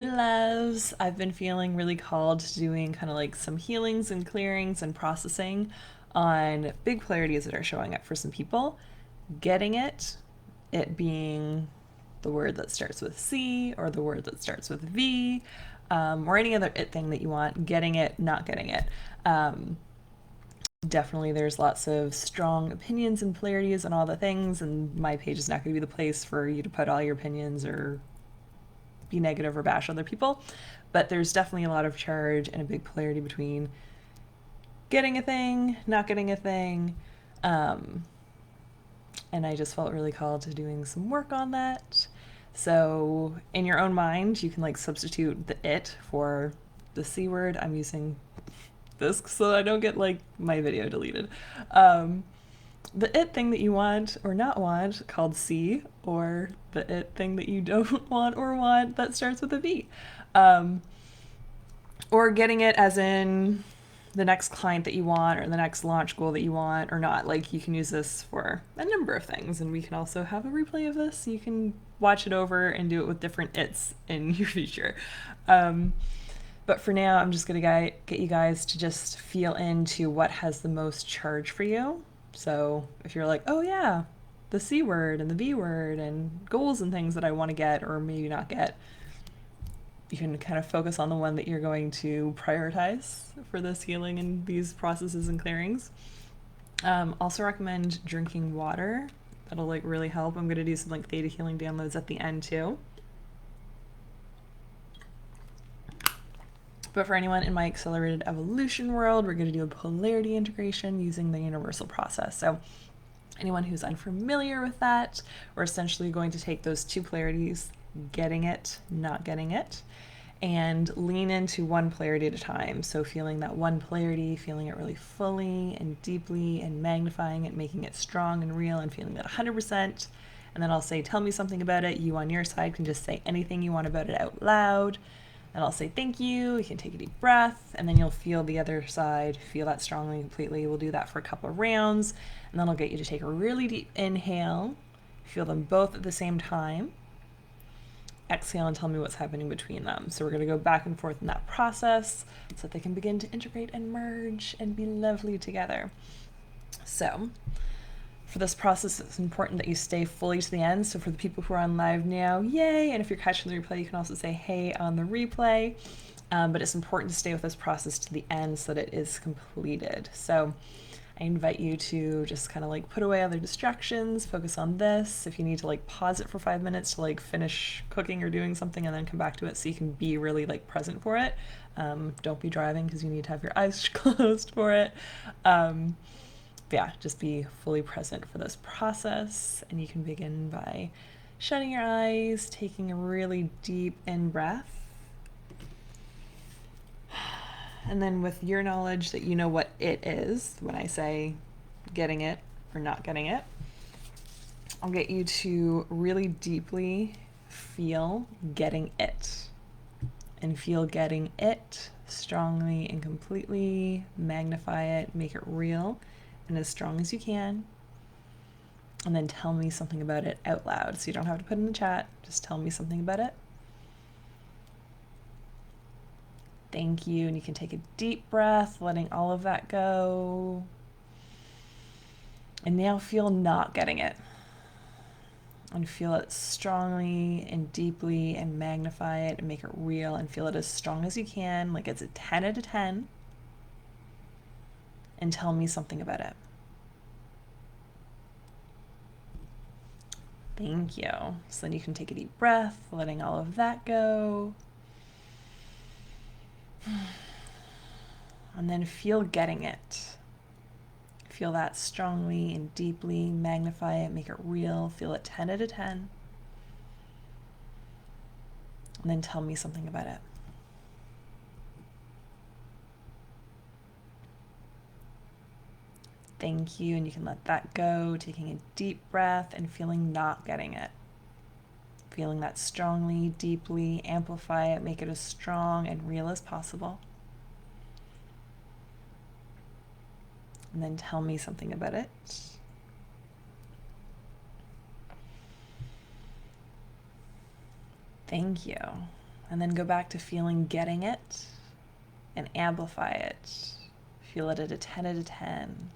Loves. I've been feeling really called to doing kind of like some healings and clearings and processing on big polarities that are showing up for some people. Getting it being the word that starts with C or the word that starts with V, or any other it thing that you want. Getting it, not getting it. Definitely, there's lots of strong opinions and polarities and all the things, and my page is not going to be the place for you to put all your opinions or be negative or bash other people. But there's definitely a lot of charge and a big polarity between getting a thing, not getting a thing. Um, and I just felt really called to doing some work on that. So in your own mind, you can like substitute the it for the C word. I'm using this so I don't get like my video deleted. Um, the it thing that you want or not want called C, or the it thing that you don't want or want that starts with a V. Um, or getting it as in the next client that you want or the next launch goal that you want or not. Like you can use this for a number of things, and we can also have a replay of this. You can watch it over and do it with different its in your future. Um, but for now, I'm just going to get you guys to just feel into what has the most charge for you. So if you're like, oh yeah, the C word and the V word and goals and things that I want to get or maybe not get, you can kind of focus on the one that you're going to prioritize for this healing and these processes and clearings. Also recommend drinking water. That'll like really help. I'm going to do some like theta healing downloads at the end too. But for anyone in my accelerated evolution world, we're going to do a polarity integration using the universal process. So anyone who's unfamiliar with that, we're essentially going to take those two polarities, getting it, not getting it, and lean into one polarity at a time. So feeling that one polarity, feeling it really fully and deeply and magnifying it, making it strong and real and feeling that 100%. And then I'll say, tell me something about it. You on your side can just say anything you want about it out loud. And I'll say thank you. You can take a deep breath, and then you'll feel the other side, feel that strongly and completely. We'll do that for a couple of rounds, and then I'll get you to take a really deep inhale, feel them both at the same time. Exhale and tell me what's happening between them. So we're going to go back and forth in that process so that they can begin to integrate and merge and be lovely together. So for this process, it's important that you stay fully to the end. So for the people who are on live now, yay! And if you're catching the replay, you can also say hey on the replay. But it's important to stay with this process to the end so that it is completed. So I invite you to just kind of like put away other distractions, focus on this. If you need to like pause it for 5 minutes to like finish cooking or doing something and then come back to it so you can be really like present for it. Don't be driving because you need to have your eyes closed for it. Yeah, just be fully present for this process. And you can begin by shutting your eyes, taking a really deep in breath. And then with your knowledge that you know what it is, when I say getting it or not getting it, I'll get you to really deeply feel getting it. And feel getting it strongly and completely, magnify it, make it real and as strong as you can. And then tell me something about it out loud. So you don't have to put in the chat, just tell me something about it. Thank you. And you can take a deep breath, letting all of that go. And now feel not getting it. And feel it strongly and deeply and magnify it and make it real and feel it as strong as you can, like it's a 10 out of 10. And tell me something about it. Thank you. So then you can take a deep breath, letting all of that go. And then feel getting it. Feel that strongly and deeply, magnify it, make it real, feel it 10 out of 10. And then tell me something about it. Thank you, and you can let that go, taking a deep breath and feeling not getting it. Feeling that strongly, deeply, amplify it, make it as strong and real as possible. And then tell me something about it. Thank you. And then go back to feeling getting it and amplify it. Feel it at a 10 out of 10.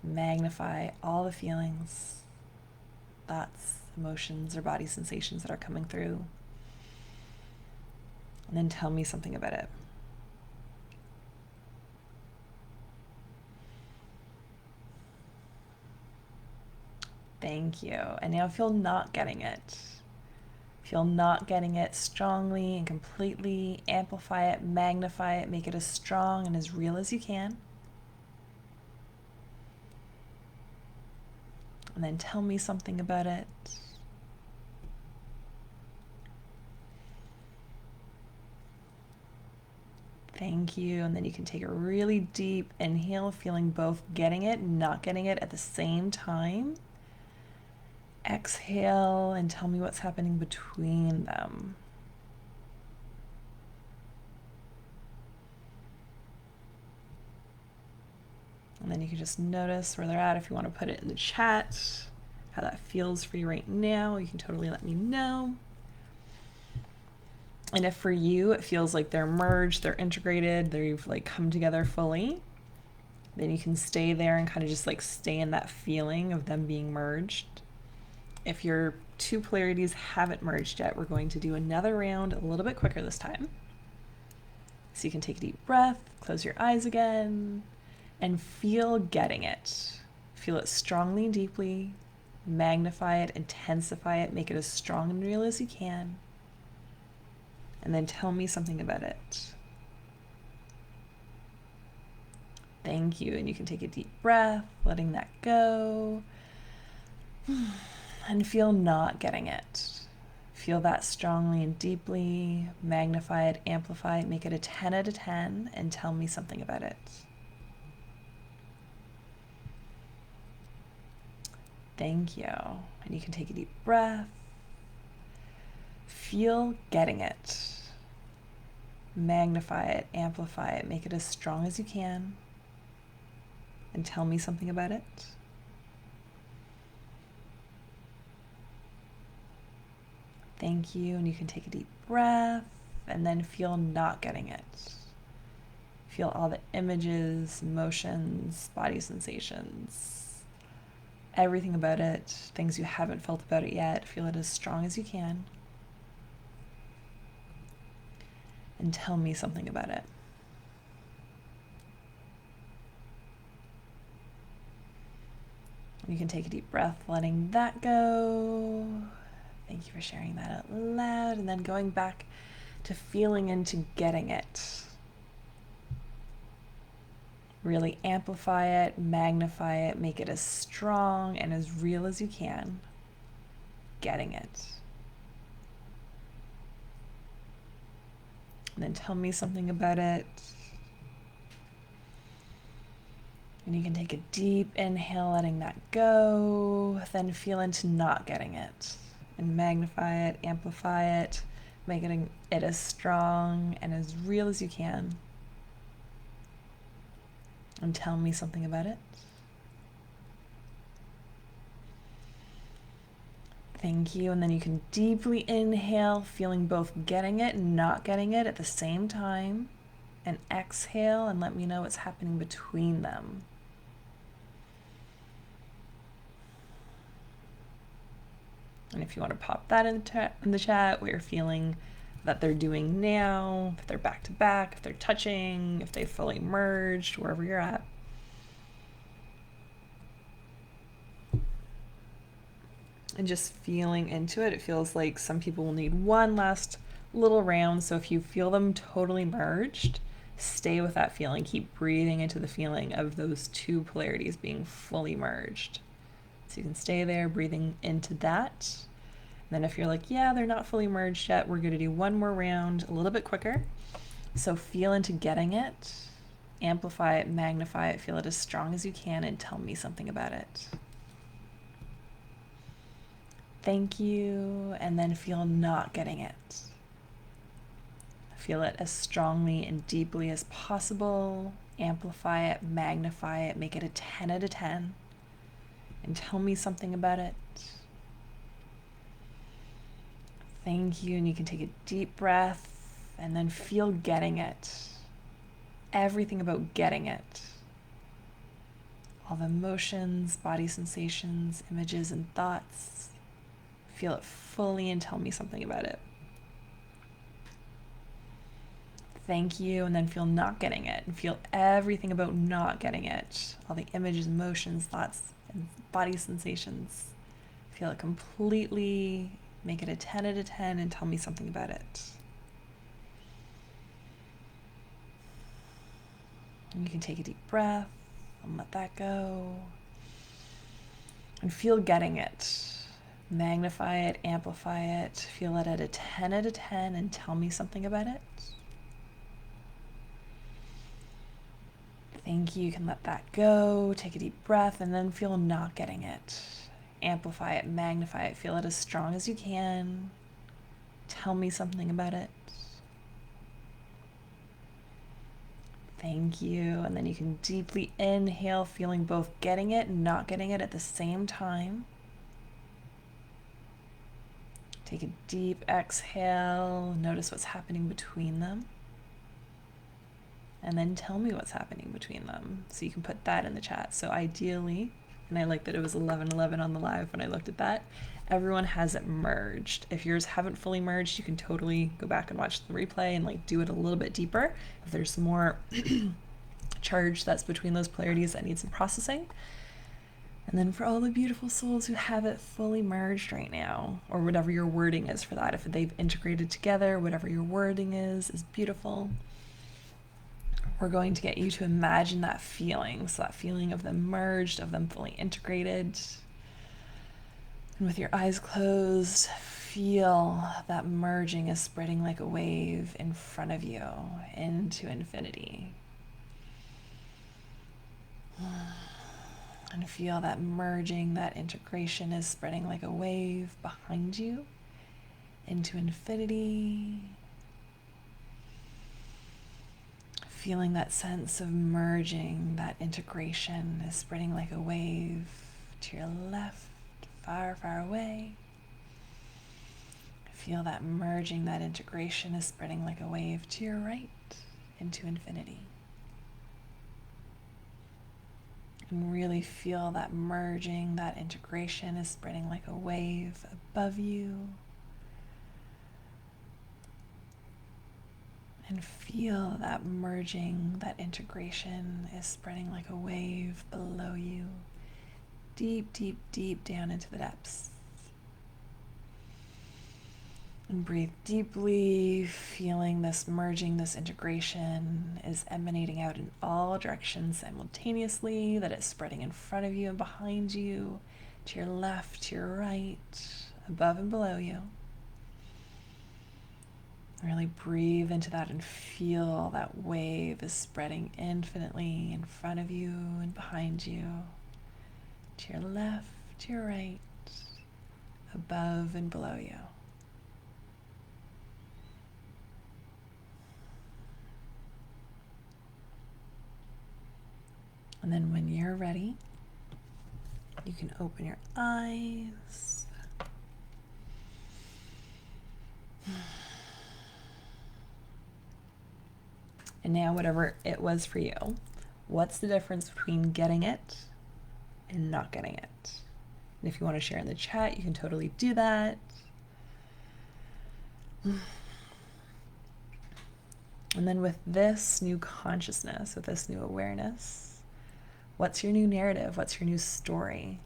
Magnify all the feelings, thoughts, emotions, or body sensations that are coming through. And then tell me something about it. Thank you. And now feel not getting it. Feel not getting it strongly and completely. Amplify it, magnify it, make it as strong and as real as you can. And then tell me something about it. Thank you. And then you can take a really deep inhale, feeling both getting it and not getting it at the same time. Exhale and tell me what's happening between them. And then you can just notice where they're at. If you want to put it in the chat, how that feels for you right now, you can totally let me know. And if for you it feels like they're merged, they're integrated, they've like come together fully, then you can stay there and kind of just like stay in that feeling of them being merged. If your two polarities haven't merged yet, we're going to do another round a little bit quicker this time. So you can take a deep breath, close your eyes again, and feel getting it. Feel it strongly and deeply, magnify it, intensify it, make it as strong and real as you can. And then tell me something about it. Thank you. And you can take a deep breath, letting that go. And feel not getting it. Feel that strongly and deeply, magnify it, amplify it, make it a 10 out of 10, and tell me something about it. Thank you. And you can take a deep breath. Feel getting it. Magnify it, amplify it, make it as strong as you can, and tell me something about it. Thank you. And you can take a deep breath and then feel not getting it. Feel all the images, emotions, body sensations, everything about it, things you haven't felt about it yet. Feel it as strong as you can. And tell me something about it. You can take a deep breath, letting that go. Thank you for sharing that out loud. And then going back to feeling into getting it. Really amplify it, magnify it, make it as strong and as real as you can. Getting it. And then tell me something about it. And you can take a deep inhale, letting that go. Then feel into not getting it. And magnify it, amplify it, making it as strong and as real as you can. And tell me something about it. Thank you. And then you can deeply inhale, feeling both getting it and not getting it at the same time. And exhale and let me know what's happening between them. And if you want to pop that in the chat, what you're feeling that they're doing now, if they're back to back, if they're touching, if they fully merged, wherever you're at. And just feeling into it, it feels like some people will need one last little round. So if you feel them totally merged, stay with that feeling. Keep breathing into the feeling of those two polarities being fully merged. So you can stay there, breathing into that. And then if you're like, yeah, they're not fully merged yet, we're going to do one more round a little bit quicker. So feel into getting it, amplify it, magnify it, feel it as strong as you can, and tell me something about it. Thank you. And then feel not getting it. Feel it as strongly and deeply as possible. Amplify it, magnify it, make it a 10 out of 10. And tell me something about it. Thank you. And you can take a deep breath and then feel getting it. Everything about getting it. All the emotions, body sensations, images, and thoughts. Feel it fully and tell me something about it. Thank you. And then feel not getting it and feel everything about not getting it. All the images, emotions, thoughts, and body sensations. Feel it completely. Make it a 10 out of 10 and tell me something about it. And you can take a deep breath and let that go. And feel getting it. Magnify it, amplify it. Feel it at a 10 out of 10 and tell me something about it. Thank you. You can let that go. Take a deep breath and then feel not getting it. Amplify it, magnify it. Feel it as strong as you can. Tell me something about it. Thank you. And then you can deeply inhale, feeling both getting it and not getting it at the same time. Take a deep exhale. Notice what's happening between them. And then tell me what's happening between them. So you can put that in the chat. So ideally, and I like that it was 11:11 on the live when I looked at that, everyone has it merged. If yours haven't fully merged, you can totally go back and watch the replay and like do it a little bit deeper. If there's some more charge that's between those polarities that needs some processing. And then for all the beautiful souls who have it fully merged right now, or whatever your wording is for that, if they've integrated together, whatever your wording is beautiful. We're going to get you to imagine that feeling. So that feeling of them merged, of them fully integrated. And with your eyes closed, feel that merging is spreading like a wave in front of you into infinity. And feel that merging, that integration is spreading like a wave behind you into infinity. Feeling that sense of merging, that integration is spreading like a wave to your left, far, far away. Feel that merging, that integration is spreading like a wave to your right into infinity. And really feel that merging, that integration is spreading like a wave above you. And feel that merging, that integration is spreading like a wave below you, deep, deep, deep down into the depths. And breathe deeply, feeling this merging, this integration is emanating out in all directions simultaneously, that it's spreading in front of you and behind you, to your left, to your right, above and below you. Really breathe into that and feel that wave is spreading infinitely in front of you and behind you, to your left, to your right, above and below you. And then when you're ready, you can open your eyes. And now whatever it was for you, what's the difference between getting it and not getting it? And if you want to share in the chat, you can totally do that. And then with this new consciousness, with this new awareness, what's your new narrative? What's your new story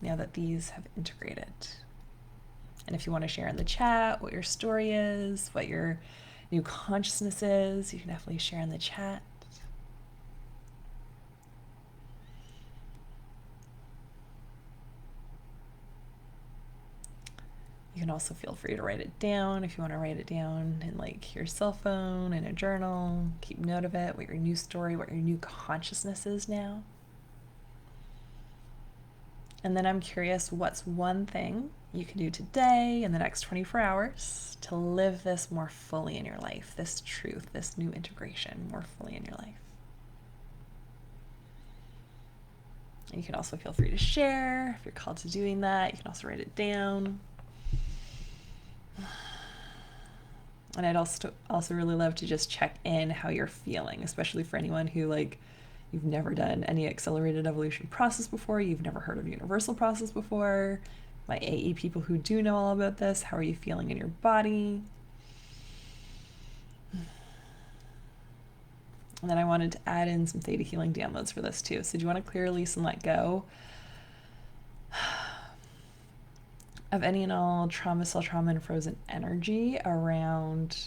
now that these have integrated? And if you want to share in the chat what your story is, what your new consciousness is, you can definitely share in the chat. You can also feel free to write it down if you want to write it down in like your cell phone, in a journal. Keep note of it, what your new story, what your new consciousness is now. And then I'm curious, what's one thing you can do today in the next 24 hours to live this more fully in your life, this truth, this new integration more fully in your life? And you can also feel free to share if you're called to doing that. You can also write it down. And I'd also really love to just check in how you're feeling, especially for anyone who, like, you've never done any accelerated evolution process before, you've never heard of universal process before. My AE people who do know all about this, how are you feeling in your body? And then I wanted to add in some theta healing downloads for this too. So do you want to clear, release, and let go of any and all trauma, cell trauma, and frozen energy around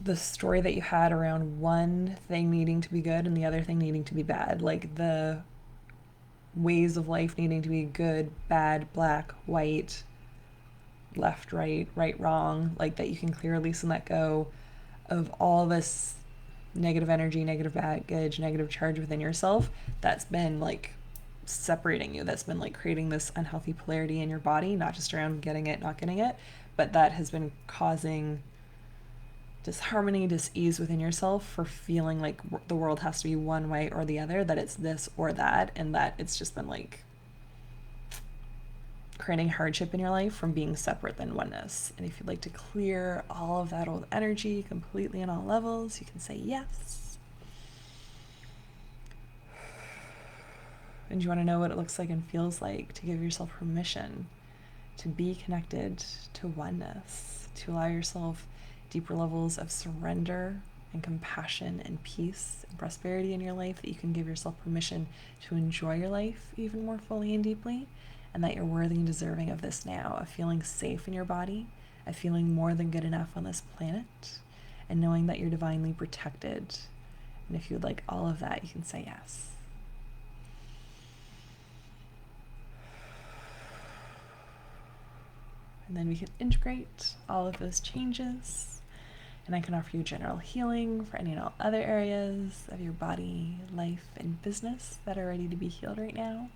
the story that you had around one thing needing to be good and the other thing needing to be bad, like the ways of life needing to be good, bad, black, white, left, right, right, wrong, like that you can clear, release, and let go of all this negative energy, negative baggage, negative charge within yourself that's been like separating you, that's been like creating this unhealthy polarity in your body, not just around getting it, not getting it, but that has been causing disharmony, dis-ease within yourself for feeling like the world has to be one way or the other, that it's this or that, and that it's just been like creating hardship in your life from being separate than oneness. And if you'd like to clear all of that old energy completely on all levels, you can say yes. And you want to know what it looks like and feels like to give yourself permission to be connected to oneness, to allow yourself deeper levels of surrender and compassion and peace and prosperity in your life, that you can give yourself permission to enjoy your life even more fully and deeply, and that you're worthy and deserving of this now, of feeling safe in your body, of feeling more than good enough on this planet, and knowing that you're divinely protected. And if you would like all of that, you can say yes. And then we can integrate all of those changes, and I can offer you general healing for any and all other areas of your body, life, and business that are ready to be healed right now,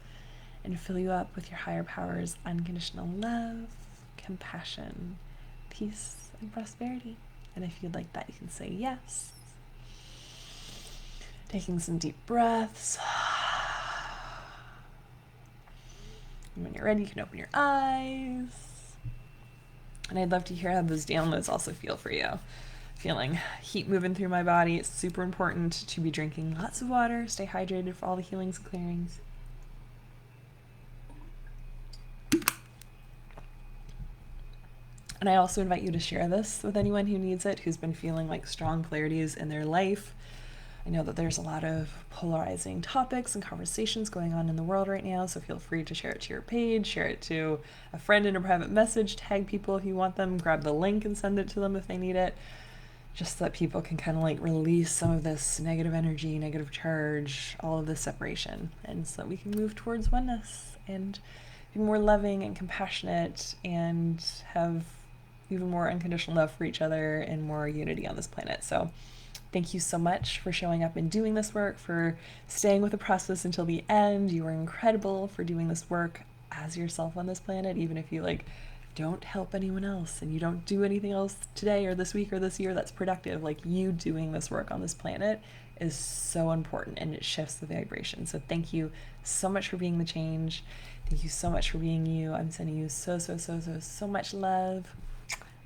and fill you up with your higher power's unconditional love, compassion, peace, and prosperity. And if you'd like that, you can say yes. Taking some deep breaths. And when you're ready, you can open your eyes. And I'd love to hear how those downloads also feel for you. Feeling heat moving through my body. It's super important to be drinking lots of water, stay hydrated for all the healings and clearings. And I also invite you to share this with anyone who needs it, who's been feeling like strong polarities in their life. I know that there's a lot of polarizing topics and conversations going on in the world right now, so feel free to share it to your page, share it to a friend in a private message, tag people if you want them, grab the link and send it to them if they need it, just so that people can kind of like release some of this negative energy, negative charge, all of this separation, and so that we can move towards oneness and be more loving and compassionate and have even more unconditional love for each other and more unity on this planet. So thank you so much for showing up and doing this work, for staying with the process until the end. You are incredible for doing this work as yourself on this planet, even if you like don't help anyone else and you don't do anything else today or this week or this year that's productive. Like, you doing this work on this planet is so important, and it shifts the vibration. So thank you so much for being the change. Thank you so much for being you. I'm sending you so much love.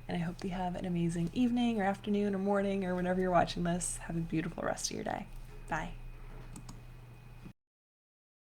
And I hope you have an amazing evening or afternoon or morning or whenever you're watching this. Have a beautiful rest of your day. Bye.